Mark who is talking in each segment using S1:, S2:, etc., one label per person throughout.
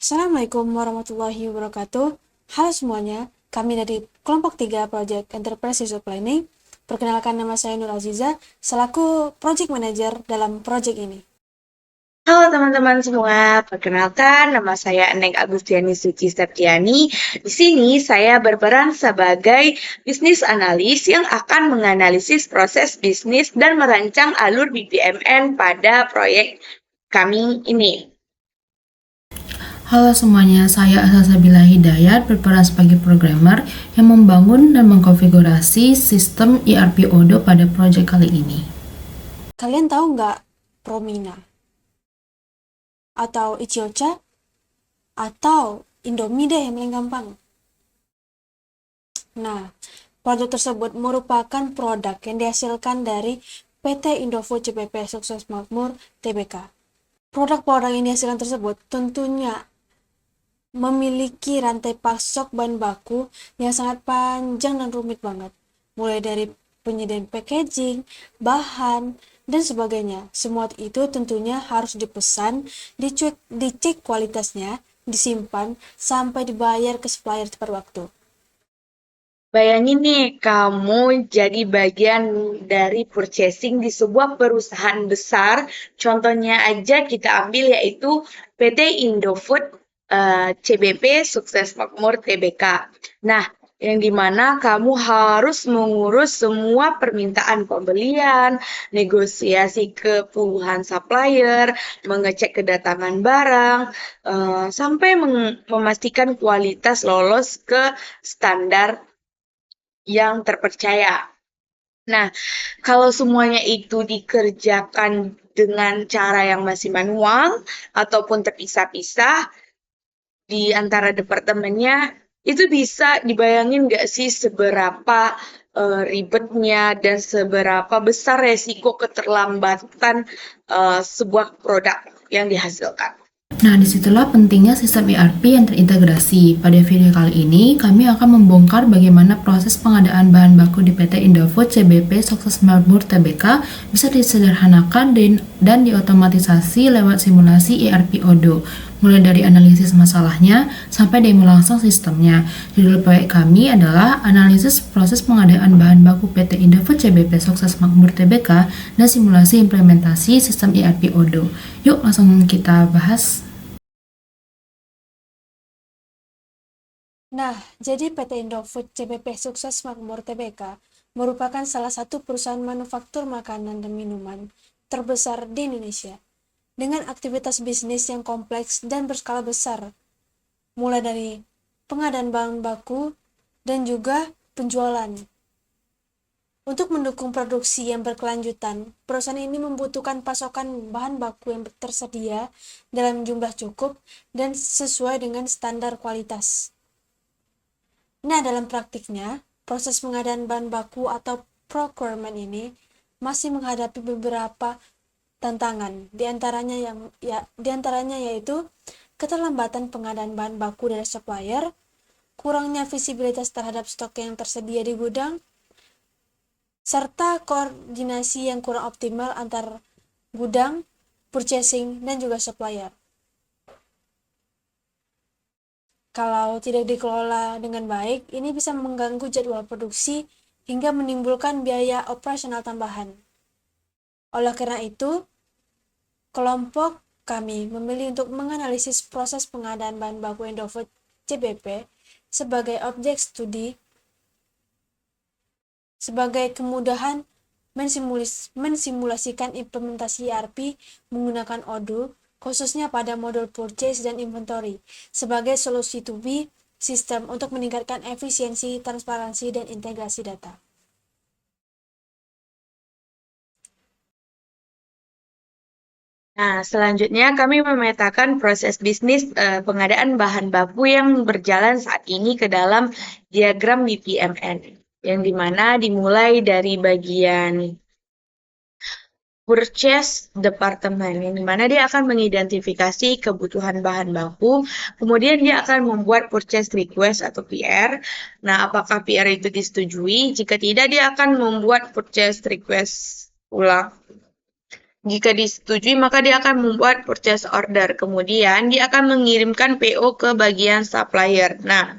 S1: Assalamualaikum warahmatullahi wabarakatuh. Halo semuanya, kami dari kelompok 3 Project Enterprise Resource Planning. Perkenalkan, nama saya Nur Aziza, selaku Project Manager dalam project ini.
S2: Halo teman-teman semua, perkenalkan nama saya Eneng Agustiani Suci Septiani. Di sini saya berperan sebagai bisnis analis yang akan menganalisis proses bisnis dan merancang alur BPMN pada proyek kami ini.
S3: Halo semuanya, saya Asasabila Hidayat berperan sebagai programmer yang membangun dan mengkonfigurasi sistem ERP Odoo pada proyek kali ini.
S1: Kalian tahu nggak Promina? Atau Ichiocha? Atau Indomie deh yang paling gampang. Nah, produk tersebut merupakan produk yang dihasilkan dari PT Indofood CPP Sukses Makmur Tbk. Produk-produk yang dihasilkan tersebut tentunya memiliki rantai pasok bahan baku yang sangat panjang dan rumit banget. Mulai dari penyediaan packaging, bahan, dan sebagainya. Semua itu tentunya harus dipesan, dicek kualitasnya, disimpan, sampai dibayar ke supplier tepat waktu.
S2: Bayangin nih, kamu jadi bagian dari purchasing di sebuah perusahaan besar. Contohnya aja kita ambil yaitu PT Indofood CBP Sukses Makmur Tbk. Nah, yang dimana kamu harus mengurus semua permintaan pembelian, negosiasi ke puluhan supplier, mengecek kedatangan barang, sampai memastikan kualitas lolos ke standar yang terpercaya. Nah, kalau semuanya itu dikerjakan dengan cara yang masih manual ataupun terpisah-pisah di antara departemennya, itu bisa dibayangin nggak sih seberapa ribetnya dan seberapa besar resiko keterlambatan sebuah produk yang dihasilkan.
S3: Nah, disitulah pentingnya sistem ERP yang terintegrasi. Pada video kali ini, kami akan membongkar bagaimana proses pengadaan bahan baku di PT Indofood CBP Sukses Makmur Tbk bisa disederhanakan dan diotomatisasi lewat simulasi ERP Odoo, mulai dari analisis masalahnya sampai demo langsung sistemnya. Judul proyek kami adalah analisis proses pengadaan bahan baku PT Indofood CBP Sukses Makmur Tbk dan simulasi implementasi sistem ERP Odoo. Yuk langsung kita bahas.
S1: Nah, jadi PT Indofood CBP Sukses Makmur Tbk merupakan salah satu perusahaan manufaktur makanan dan minuman terbesar di Indonesia, dengan aktivitas bisnis yang kompleks dan berskala besar, mulai dari pengadaan bahan baku dan juga penjualan. Untuk mendukung produksi yang berkelanjutan, perusahaan ini membutuhkan pasokan bahan baku yang tersedia dalam jumlah cukup dan sesuai dengan standar kualitas. Nah, dalam praktiknya, proses pengadaan bahan baku atau procurement ini masih menghadapi beberapa tantangan, diantaranya yaitu keterlambatan pengadaan bahan baku dari supplier, kurangnya visibilitas terhadap stok yang tersedia di gudang, serta koordinasi yang kurang optimal antar gudang, purchasing, dan juga supplier. Kalau tidak dikelola dengan baik, ini bisa mengganggu jadwal produksi hingga menimbulkan biaya operasional tambahan. Oleh karena itu, kelompok kami memilih untuk menganalisis proses pengadaan bahan baku Indofood CBP sebagai objek studi sebagai kemudahan mensimulasikan implementasi ERP menggunakan Odoo, khususnya pada modul purchase dan inventory, sebagai solusi to be sistem untuk meningkatkan efisiensi, transparansi, dan integrasi data.
S2: Nah, selanjutnya kami memetakan proses bisnis pengadaan bahan baku yang berjalan saat ini ke dalam diagram BPMN, yang dimana dimulai dari bagian purchase department, yang dimana dia akan mengidentifikasi kebutuhan bahan baku, kemudian dia akan membuat purchase request atau PR. Nah, apakah PR itu disetujui? Jika tidak, dia akan membuat purchase request ulang. Jika disetujui, maka dia akan membuat purchase order. Kemudian dia akan mengirimkan PO ke bagian supplier. Nah,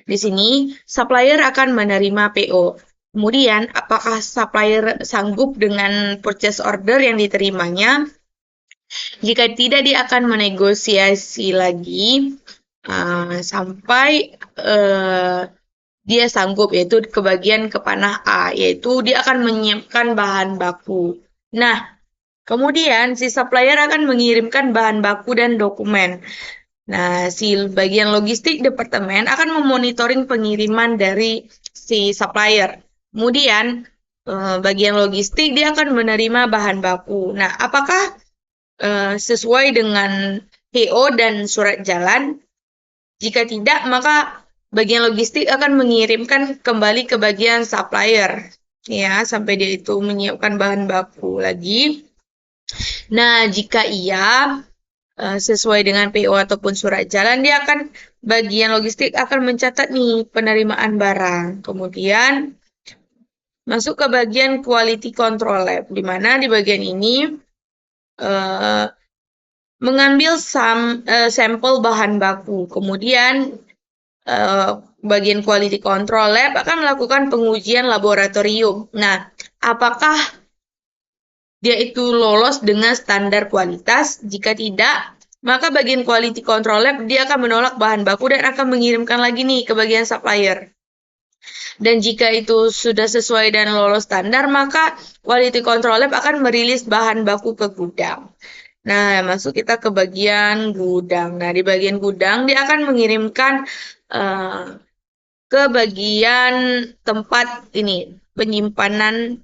S2: di sini supplier akan menerima PO. Kemudian, apakah supplier sanggup dengan purchase order yang diterimanya? Jika tidak, dia akan menegosiasi lagi sampai dia sanggup, yaitu ke bagian kepanah A, yaitu dia akan menyiapkan bahan baku. Nah, kemudian si supplier akan mengirimkan bahan baku dan dokumen. Nah, si bagian logistik departemen akan memonitoring pengiriman dari si supplier. Kemudian, bagian logistik dia akan menerima bahan baku. Nah, apakah sesuai dengan PO dan surat jalan? Jika tidak, maka bagian logistik akan mengirimkan kembali ke bagian supplier, ya, sampai dia itu menyiapkan bahan baku lagi. Nah, jika iya, sesuai dengan PO ataupun surat jalan, bagian logistik akan mencatat nih penerimaan barang. Kemudian masuk ke bagian quality control lab, di mana di bagian ini mengambil sampel bahan baku. Kemudian bagian quality control lab akan melakukan pengujian laboratorium. Nah, apakah dia itu lolos dengan standar kualitas? Jika tidak, maka bagian quality control lab dia akan menolak bahan baku dan akan mengirimkan lagi nih ke bagian supplier. Dan jika itu sudah sesuai dan lolos standar, maka quality control lab akan merilis bahan baku ke gudang. Nah, masuk kita ke bagian gudang. Nah, di bagian gudang dia akan mengirimkan ke bagian tempat ini penyimpanan,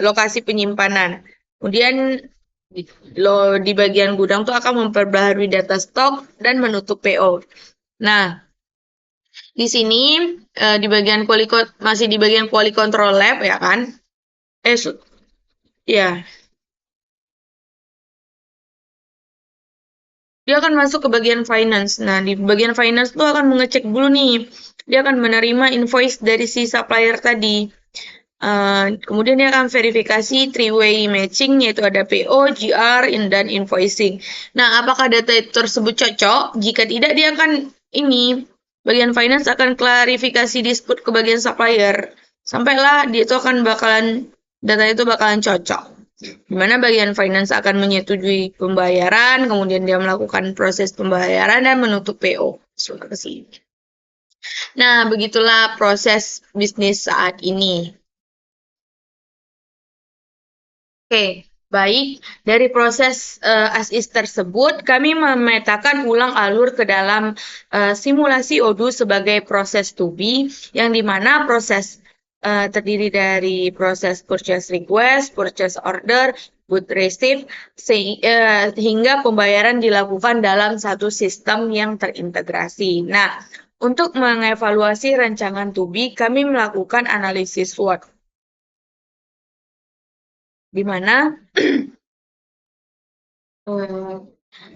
S2: lokasi penyimpanan. Kemudian di bagian gudang tuh akan memperbaharui data stok dan menutup PO. Nah, di sini di bagian masih di bagian quality control lab ya kan? Ya. Dia akan masuk ke bagian finance. Nah, di bagian finance tuh akan mengecek dulu nih. Dia akan menerima invoice dari si supplier tadi. Kemudian dia akan verifikasi three-way matching, yaitu ada PO, GR, dan invoicing. Nah, apakah data tersebut cocok? Jika tidak, dia akan bagian finance akan klarifikasi dispute ke bagian supplier. Sampailah dia itu data itu bakalan cocok. Di mana bagian finance akan menyetujui pembayaran, kemudian dia melakukan proses pembayaran dan menutup PO. Nah, begitulah proses bisnis saat ini. Oke, baik. Dari proses as-is tersebut, kami memetakan ulang alur ke dalam simulasi Odoo sebagai proses to be, yang dimana proses terdiri dari proses purchase request, purchase order, good receipt, hingga pembayaran dilakukan dalam satu sistem yang terintegrasi. Nah, untuk mengevaluasi rancangan to be, kami melakukan analisis SWOT, di mana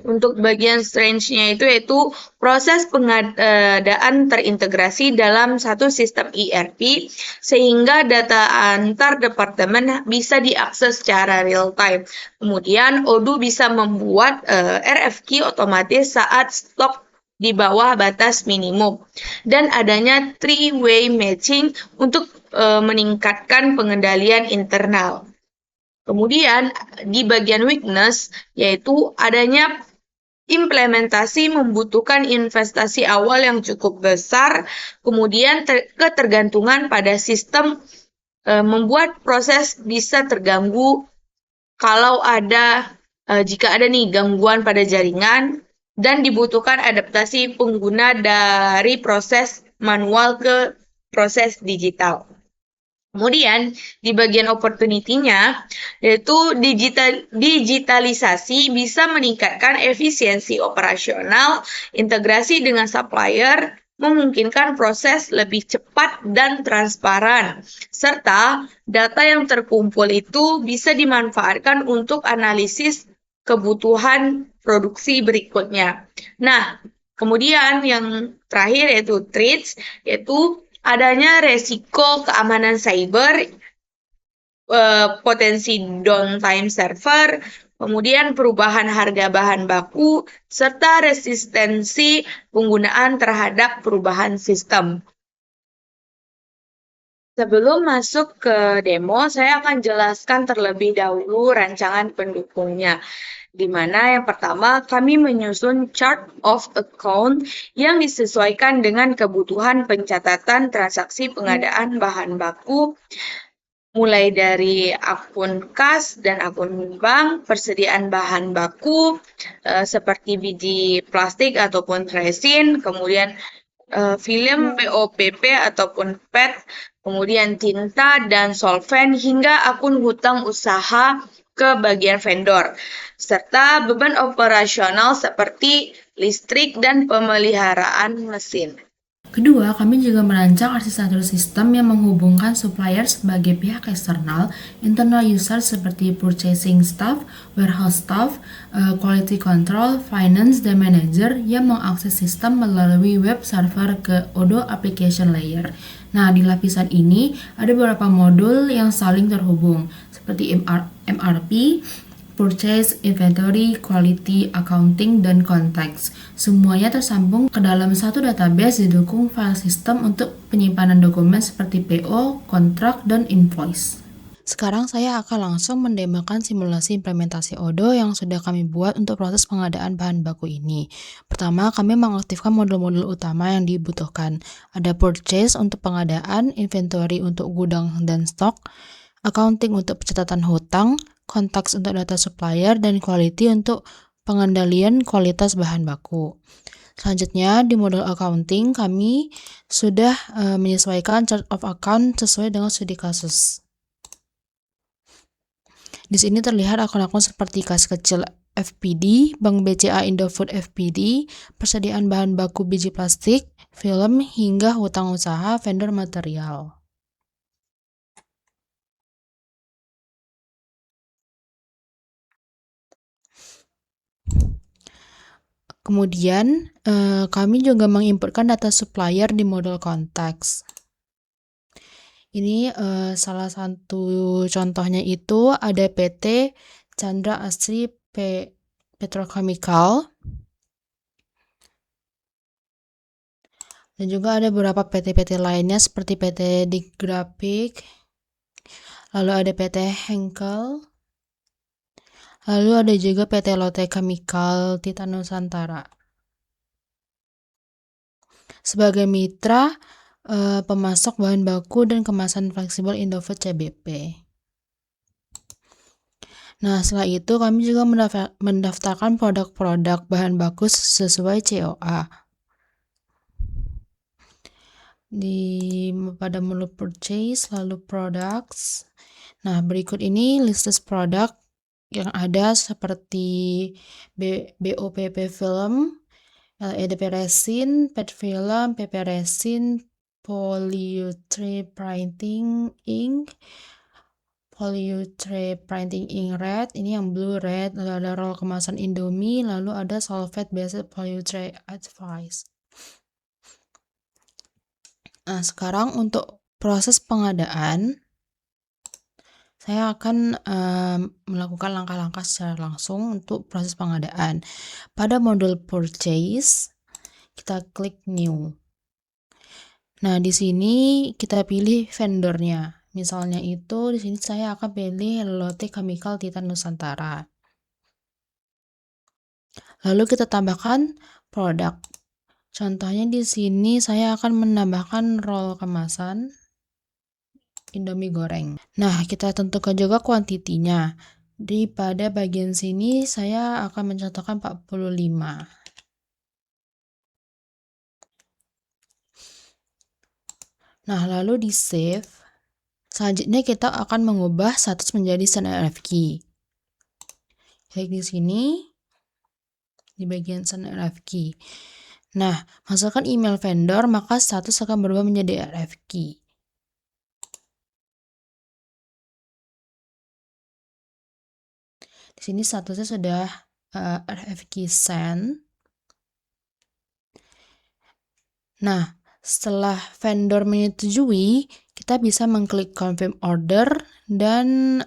S2: untuk bagian strange-nya itu yaitu proses pengadaan terintegrasi dalam satu sistem ERP sehingga data antar departemen bisa diakses secara real time. Kemudian Odoo bisa membuat RFQ otomatis saat stok di bawah batas minimum dan adanya three-way matching untuk meningkatkan pengendalian internal. Kemudian di bagian weakness, yaitu adanya implementasi membutuhkan investasi awal yang cukup besar, kemudian ketergantungan pada sistem membuat proses bisa terganggu jika ada nih gangguan pada jaringan, dan dibutuhkan adaptasi pengguna dari proses manual ke proses digital. Kemudian di bagian opportunity-nya, yaitu digitalisasi bisa meningkatkan efisiensi operasional, integrasi dengan supplier, memungkinkan proses lebih cepat dan transparan, serta data yang terkumpul itu bisa dimanfaatkan untuk analisis kebutuhan produksi berikutnya. Nah, kemudian yang terakhir yaitu threats, yaitu adanya resiko keamanan cyber potensi downtime server, kemudian perubahan harga bahan baku, serta resistensi penggunaan terhadap perubahan sistem. Sebelum masuk ke demo, saya akan jelaskan terlebih dahulu rancangan pendukungnya, di mana yang pertama kami menyusun chart of account yang disesuaikan dengan kebutuhan pencatatan transaksi pengadaan bahan baku, mulai dari akun kas dan akun bank, persediaan bahan baku seperti biji plastik ataupun resin, kemudian film BOPP ataupun PET, kemudian tinta dan solvent, hingga akun hutang usaha ke bagian vendor, serta beban operasional seperti listrik dan pemeliharaan mesin.
S3: Kedua, kami juga merancang arsitektur sistem yang menghubungkan supplier sebagai pihak eksternal, internal user seperti purchasing staff, warehouse staff, quality control, finance, dan manager yang mengakses sistem melalui web server ke Odoo application layer. Nah, di lapisan ini ada beberapa modul yang saling terhubung, seperti MRP, Purchase, Inventory, Quality, Accounting, dan Contacts. Semuanya tersambung ke dalam satu database didukung file system untuk penyimpanan dokumen seperti PO, kontrak, dan invoice. Sekarang saya akan langsung mendemokan simulasi implementasi Odoo yang sudah kami buat untuk proses pengadaan bahan baku ini. Pertama, kami mengaktifkan modul-modul utama yang dibutuhkan. Ada Purchase untuk pengadaan, Inventory untuk gudang dan stok, Accounting untuk pencatatan hutang, Contacts untuk data supplier, dan Quality untuk pengendalian kualitas bahan baku. Selanjutnya, di modul accounting, kami sudah menyesuaikan chart of account sesuai dengan studi kasus. Di sini terlihat akun-akun seperti kas kecil FPD, Bank BCA Indofood FPD, persediaan bahan baku biji plastik, film, hingga hutang usaha vendor material. Kemudian, kami juga menginputkan data supplier di modul konteks. Ini salah satu contohnya itu ada PT Chandra Asri Petrochemical, dan juga ada beberapa PT-PT lainnya seperti PT Dik Graphic, lalu ada PT Henkel, lalu ada juga PT Lotte Chemical Titan Nusantara. Sebagai mitra pemasok bahan baku dan kemasan fleksibel Indofood CBP. Nah, setelah itu kami juga mendaftarkan produk-produk bahan baku sesuai COA. Pada menu purchase, lalu products. Nah, berikut ini listas produk yang ada seperti BOPP film, EDP resin, PET film, PP resin, polyurethane printing ink, polyurethane printing ink red, ini yang blue red, lalu ada roll kemasan Indomie, lalu ada sulfate based polyurethane advice. Nah, sekarang untuk proses pengadaan, saya akan melakukan langkah-langkah secara langsung untuk proses pengadaan. Pada modul purchase, kita klik new. Nah, di sini kita pilih vendornya. Misalnya itu di sini saya akan pilih Lotte Chemical Titan Nusantara. Lalu kita tambahkan produk. Contohnya di sini saya akan menambahkan roll kemasan Indomie goreng. Nah, kita tentukan juga kuantitinya. Pada bagian sini saya akan mencontohkan 45. Nah, lalu di save. Selanjutnya kita akan mengubah status menjadi SendRFQ. Klik di sini di bagian SendRFQ. Nah, masukkan email vendor, maka status akan berubah menjadi RFQ. Di sini statusnya sudah RFQ send. Nah, setelah vendor menyetujui, kita bisa mengklik confirm order dan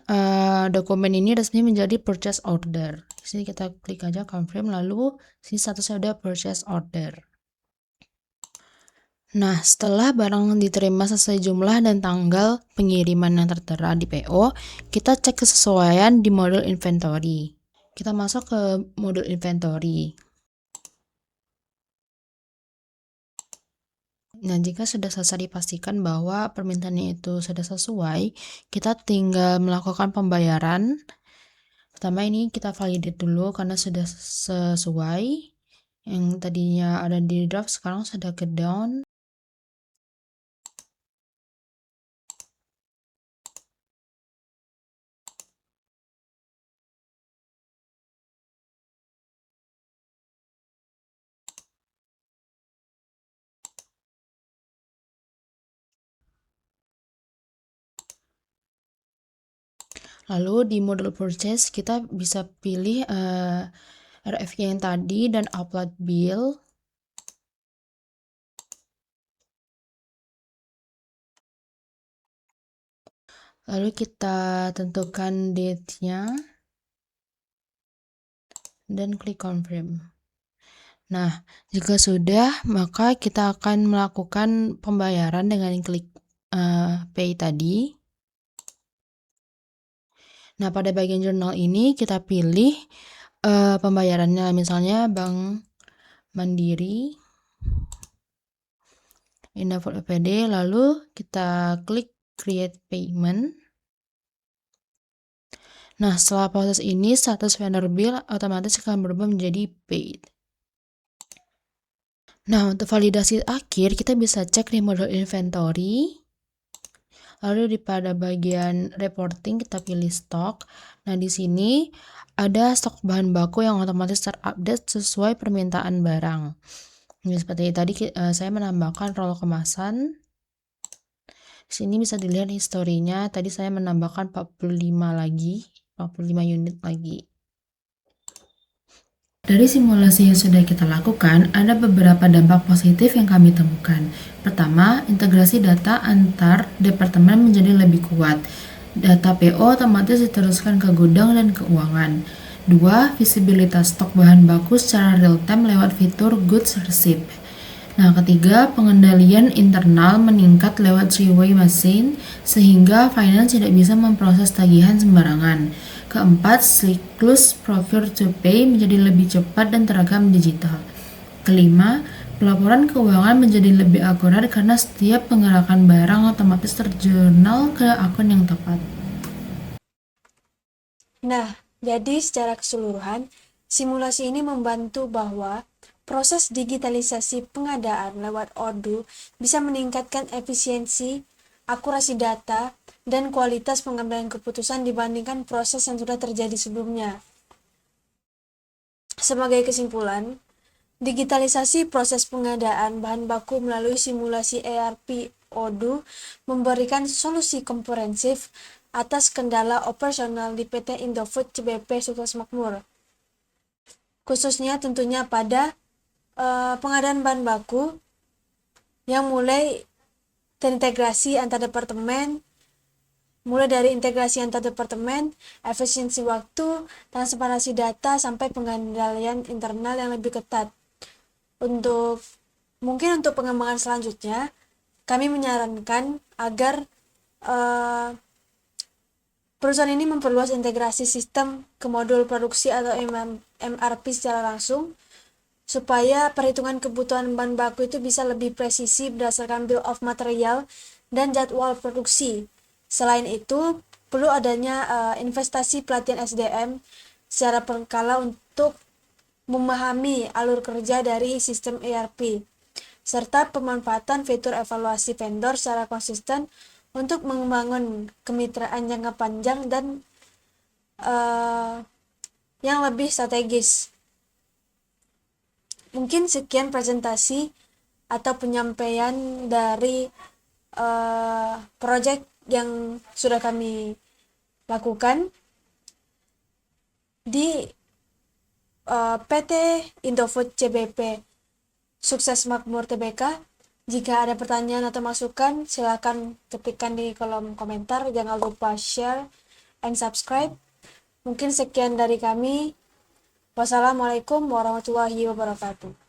S3: dokumen ini resmi menjadi purchase order. Di sini kita klik aja confirm, lalu sini statusnya udah purchase order. Nah, setelah barang diterima sesuai jumlah dan tanggal pengiriman yang tertera di PO, kita cek kesesuaian di modul inventory. Kita masuk ke modul inventory. Nah, jika sudah selesai dipastikan bahwa permintaannya itu sudah sesuai, kita tinggal melakukan pembayaran. Pertama ini kita validate dulu karena sudah sesuai. Yang tadinya ada di draft sekarang sudah ke down. Lalu di modul purchase kita bisa pilih RFQ yang tadi dan upload bill. Lalu kita tentukan date-nya dan klik confirm. Nah, jika sudah, maka kita akan melakukan pembayaran dengan klik pay tadi. Nah, pada bagian jurnal ini kita pilih pembayarannya, misalnya Bank Mandiri, Indofood EPD, lalu kita klik create payment. Nah, setelah proses ini, status vendor bill otomatis akan berubah menjadi paid. Nah, untuk validasi akhir, kita bisa cek di modul inventory. Lalu pada bagian reporting kita pilih stok. Nah, di sini ada stok bahan baku yang otomatis terupdate sesuai permintaan barang. Ini seperti tadi saya menambahkan roll kemasan. Di sini bisa dilihat historinya. Tadi saya menambahkan 45 unit lagi. Dari simulasi yang sudah kita lakukan, ada beberapa dampak positif yang kami temukan. Pertama, integrasi data antar departemen menjadi lebih kuat. Data PO otomatis diteruskan ke gudang dan keuangan. 2. Visibilitas stok bahan baku secara real-time lewat fitur Goods Receipt. Nah, ketiga, pengendalian internal meningkat lewat three-way machine sehingga finance tidak bisa memproses tagihan sembarangan. Keempat, siklus procure to pay menjadi lebih cepat dan terekam digital. Kelima, pelaporan keuangan menjadi lebih akurat karena setiap penggerakan barang otomatis terjurnal ke akun yang tepat.
S1: Nah, jadi secara keseluruhan, simulasi ini membantu bahwa proses digitalisasi pengadaan lewat Odoo bisa meningkatkan efisiensi, akurasi data, dan kualitas pengambilan keputusan dibandingkan proses yang sudah terjadi sebelumnya. Sebagai kesimpulan, digitalisasi proses pengadaan bahan baku melalui simulasi ERP Odoo memberikan solusi komprehensif atas kendala operasional di PT Indofood CBP Sukses Makmur. Khususnya tentunya pada pengadaan bahan baku yang mulai terintegrasi antar departemen, mulai dari integrasi antar departemen, efisiensi waktu, transparansi data, sampai pengendalian internal yang lebih ketat. Mungkin untuk pengembangan selanjutnya, kami menyarankan agar perusahaan ini memperluas integrasi sistem ke modul produksi atau MRP secara langsung, supaya perhitungan kebutuhan bahan baku itu bisa lebih presisi berdasarkan bill of material dan jadwal produksi. Selain itu, perlu adanya investasi pelatihan SDM secara berkala untuk memahami alur kerja dari sistem ERP, serta pemanfaatan fitur evaluasi vendor secara konsisten untuk membangun kemitraan jangka panjang dan yang lebih strategis. Mungkin sekian presentasi atau penyampaian dari proyek yang sudah kami lakukan di PT Indofood CBP Sukses Makmur Tbk Jika ada pertanyaan atau masukan, silakan ketikkan di kolom komentar. Jangan lupa share and subscribe. Mungkin sekian dari kami. Wassalamualaikum warahmatullahi wabarakatuh.